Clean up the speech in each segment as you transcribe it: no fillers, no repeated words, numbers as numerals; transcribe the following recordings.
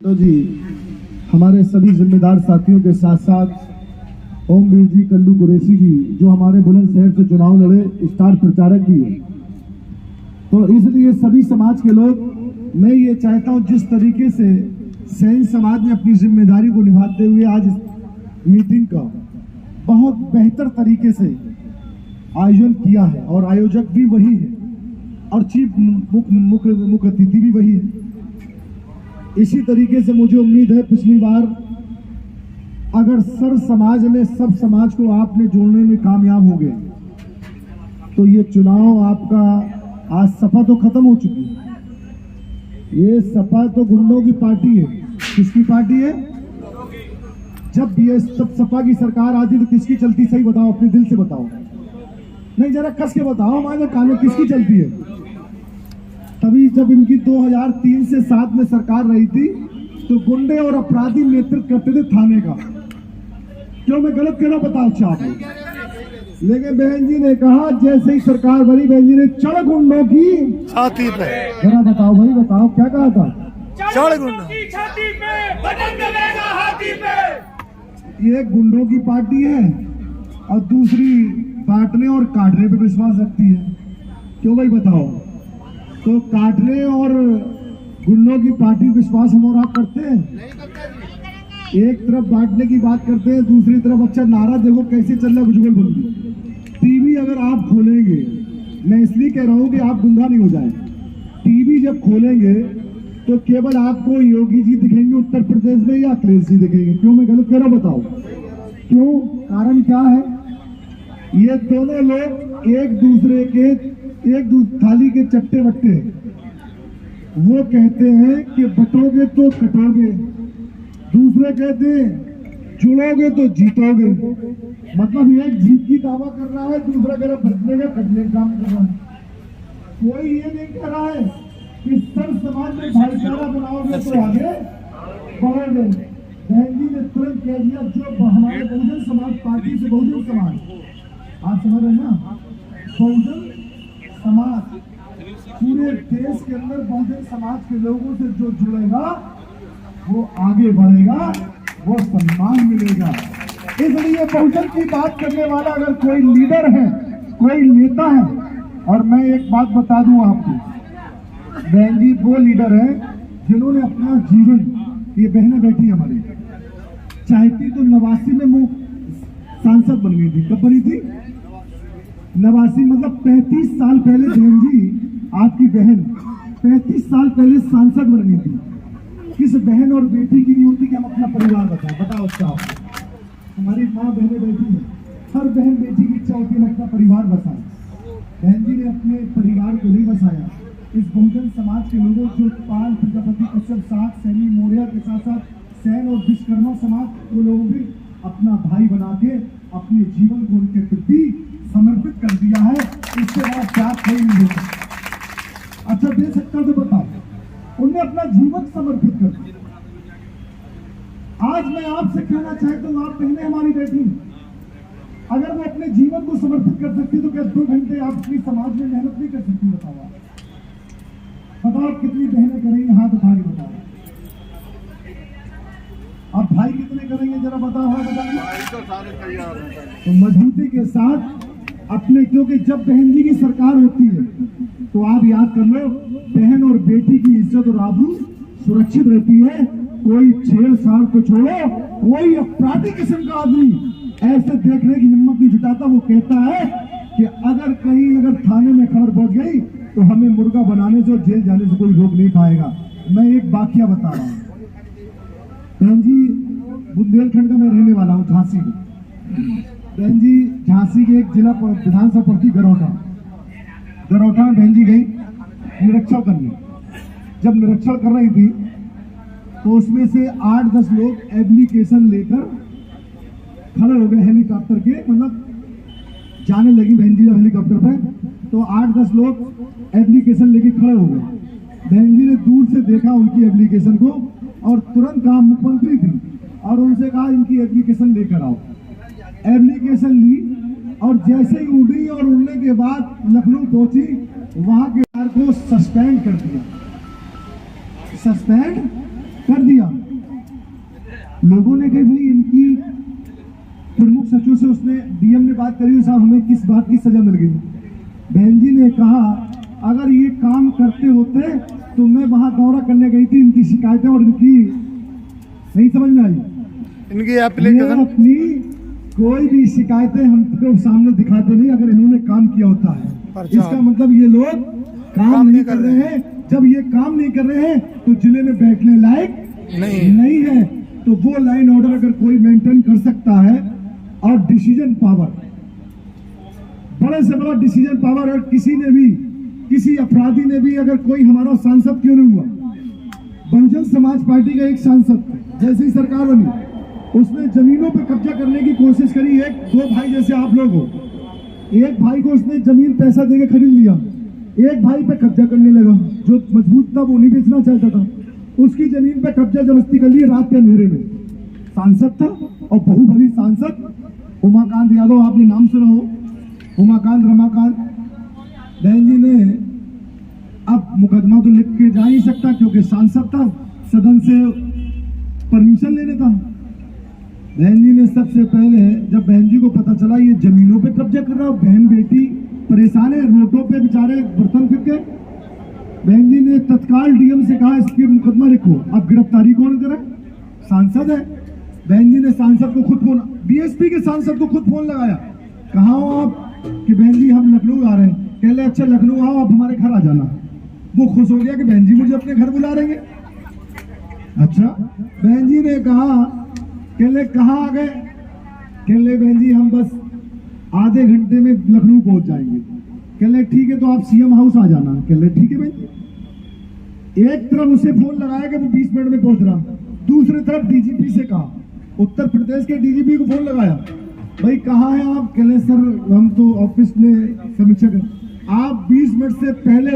तो जी हमारे सभी जिम्मेदार साथियों के साथ साथ ओमवीर जी, कल्लू कुरैशी जी जो हमारे बुलंदशहर से चुनाव लड़े, स्टार प्रचारक भी है। तो इसलिए सभी समाज के लोग, मैं ये चाहता हूँ जिस तरीके से सैन समाज ने अपनी जिम्मेदारी को निभाते हुए आज मीटिंग का बहुत बेहतर तरीके से आयोजन किया है और आयोजक भी वही है और चीफ मुख्य अतिथि भी वही है। इसी तरीके से मुझे उम्मीद है पिछली बार अगर सर समाज ने सब समाज को आपने जोड़ने में कामयाब हो गए तो ये चुनाव आपका, आज सपा तो खत्म हो चुकी है। ये सपा तो गुंडों की पार्टी है। किसकी पार्टी है? जब ये सब सपा की सरकार आती तो किसकी चलती? सही बताओ, अपने दिल से बताओ, नहीं जरा कस के बताओ, हमारे कानों किसकी चलती है? तभी जब इनकी 2003 से 7 में सरकार रही थी तो गुंडे और अपराधी नेतृत्व करते थे थाने का। क्यों मैं गलत कह रहा हूं बताओ अच्छा आप। लेकिन बहन जी ने कहा जैसे ही सरकार बनी, बहन जी ने चढ़ गुंडों की छाती पे, जरा बताओ भाई बताओ क्या कहा था? चढ़ गुंडों की छाती पे, बटन दबेगा हाथी पे। ये गुंडों की पार्टी है और दूसरी बांटने और काटने पे विश्वास रखती है। क्यों भाई बताओ? तो काटने और गुंडों की पार्टी विश्वास हम और आप करते हैं? एक तरफ बांटने की बात करते हैं, दूसरी तरफ अच्छा नारा देखो कैसे चल रहा है जुगलबंदी। टीवी अगर आप खोलेंगे, मैं इसलिए कह रहा हूं कि आप गुमराह नहीं हो जाए, टीवी जब खोलेंगे तो केवल आपको योगी जी दिखेंगे उत्तर प्रदेश में या अखिलेश जी दिखेंगे। क्यों मैं गलत कह रहा हूं बताओ? क्यों? कारण क्या है? ये दोनों लोग एक दूसरे के थाली के चट्टे बट्टे। वो कहते हैं कि बटोगे तो कटोगे, दूसरे कहते हैं जुड़ोगे तो जीतोगे। मतलब एक जीत की दावा कर रहा है, दूसरा कह रहा बटने का कटने का काम कर रहा है। कोई ये नहीं कह रहा है कि सर समाज में भाईचारा बनाओगे तो आगे बढ़ोगे। बहन जी ने तुरंत कह दिया जो हमारे बहुजन समाज पार्टी से बहुजन समाज, आप समझ रहे ना, बहुजन समाज पूरे देश के अंदर बहुजन समाज के लोगों से जो जुड़ेगा वो आगे बढ़ेगा, वो सम्मान मिलेगा। इसलिए बहुजन की बात करने वाला अगर कोई लीडर है, कोई नेता है, और मैं एक बात बता दूं आपको, बहन जी वो लीडर है जिन्होंने अपना जीवन, ये बहनें बैठी हमारी, चाहती तो 89 में वो सांसद बन गई थी। कब बनी थी? 89, मतलब 35 साल पहले बहन जी, आपकी बहन 35 साल पहले सांसद बन गई थी। किस बहन और बेटी की नहीं होती कि हम अपना परिवार बताओ अच्छा। हमारी माँ बहनें बैठी है, हर बहन बेटी की इच्छा होती है अपना परिवार बसाए। बहन जी ने अपने परिवार को नहीं बसाया, इस बहुजन समाज के लोगों जो पाल प्रजापति कश्यप साथ सैनी मौर्य के साथ साथ सैन और विश्वकर्मा समाज, वो लोगों भी अपना भाई बना के अपने जीवन को उनके प्रति समर्पित कर दिया है। इससे बड़ा त्याग कोई नहीं दे सकता। अच्छा दे सकता तो बताओ, उन्हें अपना जीवन समर्पित कर दिया। आज मैं आपसे कहना चाहता हूं, आप बहनें हमारी बैठी, अगर वो अपने जीवन को समर्पित कर सकती तो क्या 2 घंटे आप अपनी समाज में मेहनत नहीं कर सकती? बताओ कितनी बहनें करेंगे? हाथ उठा के बताओ। अब भाई कितने करेंगे जरा बताओ? हाँ बताइए। तो मजबूती के साथ अपने, क्योंकि जब बहन जी की सरकार होती है तो आप याद कर लो, बहन और बेटी की इज्जत और आबरू सुरक्षित रहती है। कोई छेड़छाड़ तो छोड़ो, कोई अपराधी किस्म का आदमी ऐसे देखने की हिम्मत नहीं जुटाता। वो कहता है कि अगर थाने में खबर पहुंच गई तो हमें मुर्गा बनाने से और जेल जाने से कोई रोक नहीं पाएगा। मैं एक वाकया बता रहा हूँ बहन जी, बुंदेलखंड का मैं रहने वाला हूँ, झांसी में। बहन जी झांसी के एक जिला विधानसभा पड़ती गरौठा में बहन जी गई निरीक्षण करने। जब निरीक्षण कर रही थी तो उसमें से 8-10 लोग एप्लीकेशन लेकर खड़े हो गए हेलीकॉप्टर के, मतलब जाने लगी बहन जी जब हेलीकॉप्टर पे, तो 8-10 लोग एप्लीकेशन लेके खड़े हो गए। बहन जी ने दूर से देखा उनकी एप्लीकेशन को और तुरंत कहा, मुख्यमंत्री थी, और उनसे कहा इनकी एप्लीकेशन लेकर आओ। एप्लीकेशन ली और जैसे ही उड़ी और उड़ने के बाद लखनऊ पहुंची, वहां के को सस्पेंड कर दिया। लोगों ने कही भाई इनकी प्रमुख सचिव से उसने डीएम ने बात करी, साहब हमें किस बात की सजा मिल गई। बहन जी ने कहा अगर ये काम करते होते तो मैं वहां दौरा करने गई थी, इनकी शिकायतें और इनकी नहीं समझ में आई। इनकी ये अपनी कोई भी शिकायतें हमको सामने दिखाते नहीं अगर इन्होंने काम किया होता है। इसका मतलब ये लोग काम नहीं कर रहे हैं। जब ये काम नहीं कर रहे हैं तो जिले में बैठने लायक नहीं है। तो वो लाइन ऑर्डर अगर कोई मेंटेन कर सकता है और डिसीजन पावर, बड़े से बड़ा डिसीजन पावर, और किसी अपराधी ने भी अगर कोई हमारा सांसद क्यों नहीं हुआ, बहुजन समाज पार्टी का एक सांसद जैसे ही सरकार बनी उसने जमीनों पे कब्जा करने की कोशिश करी। एक दो भाई जैसे आप लोग हो, एक भाई को उसने जमीन पैसा देके खरीद लिया, एक भाई पे कब्जा करने लगा, जो मजबूत था वो नहीं बेचना चाहता था, उसकी जमीन पे कब्जा जबरदस्ती कर ली रात के अंधेरे में। सांसद था और बहुबली सांसद उमाकांत यादव, आपने नाम सुना हो, उमाकांत रमाकांत। बहन जी ने अब मुकदमा तो लिख के जा नहीं सकता क्योंकि सांसद था, सदन से परमिशन लेने था। बहन जी ने सबसे पहले जब बहन जी को पता चला ये जमीनों पे कब्जा कर रहा है, बहन बेटी परेशान है, रोडों पे बेचारे बर्तन फिर के, बहन जी ने तत्काल डीएम से कहा इसके मुकदमा लिखो। अब गिरफ्तारी कौन करे? सांसद है। बहन जी ने सांसद को खुद फोन, बीएसपी के सांसद को खुद फोन लगाया, कहाँ हो आप? कि बहन जी हम लखनऊ आ रहे हैं। कह ले अच्छा लखनऊ आओ, आप हमारे घर आ जाना। वो खुश हो गया कि बहन जी मुझे अपने घर बुला रहे हैं। अच्छा, बहन जी ने कहा, कह ले कहाँ आ गए? कह ले बहन जी हम बस आधे घंटे में लखनऊ पहुंच जाएंगे। कह ले ठीक है तो आप सीएम हाउस आ जाना। कह ले ठीक है भाई। एक तरफ उसे फोन लगाया कि वो 20 मिनट में पहुंच रहा, दूसरी तरफ डीजीपी से कहा, उत्तर प्रदेश के डीजीपी को फोन लगाया, भाई कहाँ हैं आप? कह ले सर हम तो ऑफिस में समीक्षा कर। आप 20 मिनट से पहले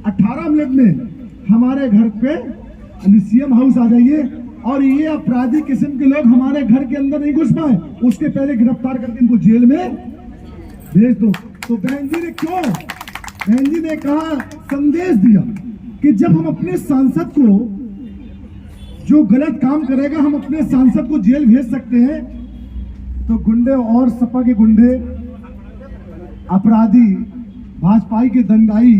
18 मिनट में हमारे घर पे सीएम हाउस आ जाइए और ये अपराधी किस्म के लोग हमारे घर के अंदर नहीं घुस पाए, उसके पहले गिरफ्तार करके इनको जेल में भेज दो। तो बहन जी ने क्यों? बहन जी ने कहा, संदेश दिया कि जब हम अपने सांसद को, जो गलत काम करेगा हम अपने सांसद को जेल भेज सकते हैं, तो गुंडे और सपा के गुंडे, अपराधी, भाजपाई के दंगाई,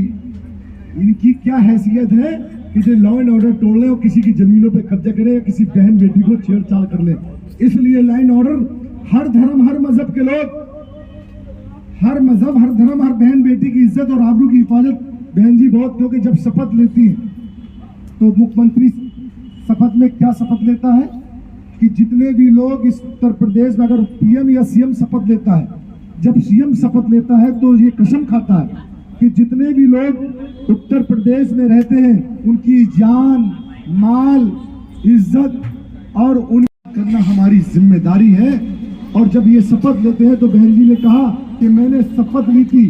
इनकी क्या हैसियत है कि जो लॉ एंड ऑर्डर तोड़ ले और किसी की जमीनों पे कब्जा करे या किसी बहन बेटी को छेड़छाड़ कर ले। इसलिए लाइन ऑर्डर, हर धर्म हर मजहब के लोग, हर मजहब हर धर्म हर बहन बेटी की इज्जत और आबरू की हिफाजत बहन जी बहुत, क्योंकि जब शपथ लेती है तो मुख्यमंत्री शपथ में क्या शपथ लेता है कि जितने भी लोग इस उत्तर प्रदेश में, अगर पीएम या सीएम शपथ लेता है, जब सीएम शपथ लेता है तो ये कसम खाता है कि जितने भी लोग उत्तर प्रदेश में रहते हैं उनकी जान, माल, इज्जत और उनकी करना हमारी जिम्मेदारी है। और जब ये शपथ लेते हैं तो बहन जी ने कहा कि मैंने शपथ ली थी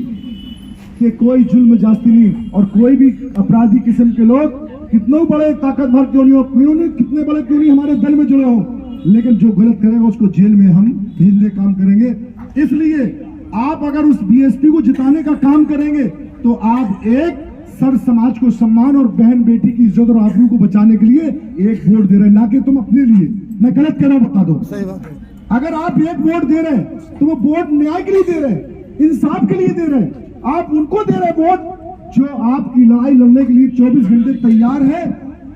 कि कोई जुल्म जास्ती नहीं, और कोई भी अपराधी किस्म के लोग कितने बड़े ताकतवर क्यों नहीं हो, क्यों नहीं, कितने बड़े क्यों नहीं हमारे दल में जुड़े हो, लेकिन जो गलत करेगा उसको जेल में हम भेजने काम करेंगे। इसलिए आप अगर उस बीएसपी को जिताने का काम करेंगे तो आप एक सर समाज को सम्मान और बहन बेटी की इज्जत और आबरू को बचाने के लिए एक वोट दे रहे हैं, ना कि तुम अपने लिए। मैं गलत कह रहा हूं, बता दो। सही बात है। अगर आप एक वोट दे रहे हैं तो वो वोट न्याय के लिए दे रहे हैं, इंसाफ के लिए दे रहे हैं। आप उनको दे रहे हैं वोट जो आपकी लड़ाई लड़ने के लिए 24 घंटे तैयार है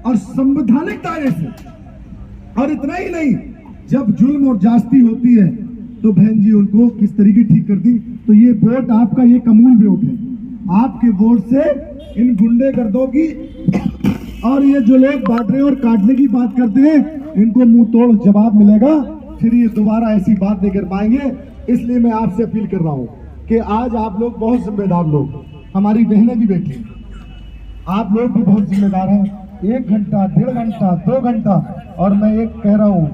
और संवैधानिक दायरे से। और इतना ही नहीं, जब जुल्म और जास्ती होती है तो बहन जी उनको किस तरीके ठीक कर दी। तो ये वोट आपका, ये अमूल्य वोट है। आपके वोट से इन गुंडेगर्दों की और ये जो लोग बांटने और काटने की बात करते हैं, इनको मुंह तोड़ जवाब मिलेगा, फिर ये दोबारा ऐसी बात नहीं कर पाएंगे। इसलिए मैं आपसे अपील कर रहा हूं कि आज आप लोग बहुत जिम्मेदार लोग, हमारी बहनें भी बैठी, आप लोग भी बहुत जिम्मेदार हैं। 1 घंटा, 1.5 घंटा, 2 घंटा, और मैं एक कह रहा हूं,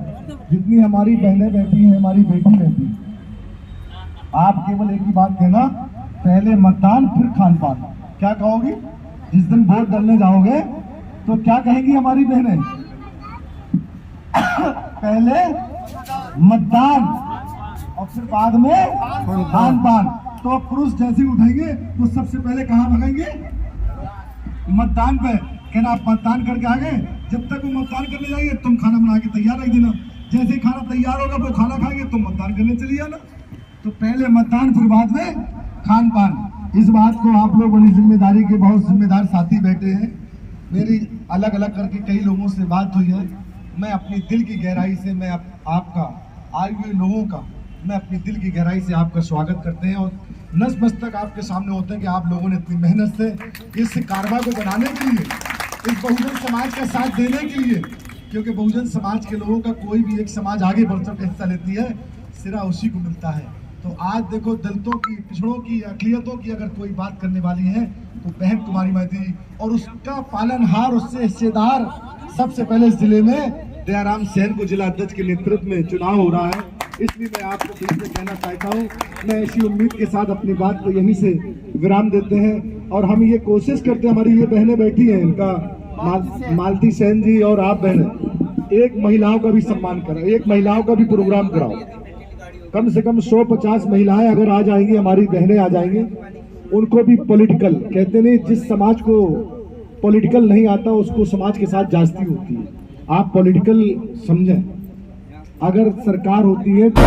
जितनी हमारी बहनें बैठी हैं, हमारी बेटी बैठी, आप केवल एक ही बात कहना, पहले मतदान फिर खान पान। क्या कहोगी? जिस दिन वोट डालने जाओगे तो क्या कहेंगी हमारी बहनें? पहले मतदान और फिर बाद में खान पान। तो पुरुष जैसे उठेंगे तो सबसे पहले कहाँ भागेंगे? मतदान पे। कहना आप मतदान करके आ गए, जब तक वो मतदान करने जाएंगे तुम खाना बना के तैयार रख देना, जैसे ही खाना तैयार होगा वो खाना खाएंगे तुम मतदान करने चली जाना। तो पहले मतदान फिर बाद में खान पान। इस बात को आप लोग बड़ी जिम्मेदारी के बहुत जिम्मेदार साथी बैठे हैं। मेरी अलग अलग करके कई लोगों से बात हुई है। मैं अपनी दिल की गहराई से मैं आपका आए हुए लोगों का मैं अपनी दिल की गहराई से आपका स्वागत करते हैं और नस मस्तक आपके सामने होते हैं कि आप लोगों ने इतनी मेहनत से इस कारवा को बनाने के लिए, इस बहुजन समाज का साथ देने के लिए, क्योंकि बहुजन समाज के लोगों का कोई भी एक समाज आगे बढ़ कर हिस्सा लेती है, सिरा उसी को मिलता है। तो आज देखो दलितों की, पिछड़ों की, अकलियतों की अगर कोई बात करने वाली है तो बहन कुमारी मैथिली, और उसका पालनहार, उससे हिस्सेदार सबसे पहले इस जिले में दयाराम सैन को जिला अध्यक्ष के नेतृत्व में चुनाव हो रहा है। इसलिए मैं आपको फिर से कहना चाहता हूँ, मैं ऐसी उम्मीद के साथ अपनी बात को यहीं से विराम देते हैं और हम ये कोशिश करते हैं, हमारी ये बहनें बैठी हैं, इनका मालती सैन जी और आप बहनें, एक महिलाओं का भी सम्मान करो, एक महिलाओं का भी प्रोग्राम कराओ। कम से कम 150 महिलाएं अगर आ जाएंगी, हमारी बहनें आ जाएंगी, उनको भी पॉलिटिकल, कहते नहीं जिस समाज को पॉलिटिकल नहीं आता उसको समाज के साथ जास्ती होती है। आप पॉलिटिकल समझें, अगर सरकार होती है तो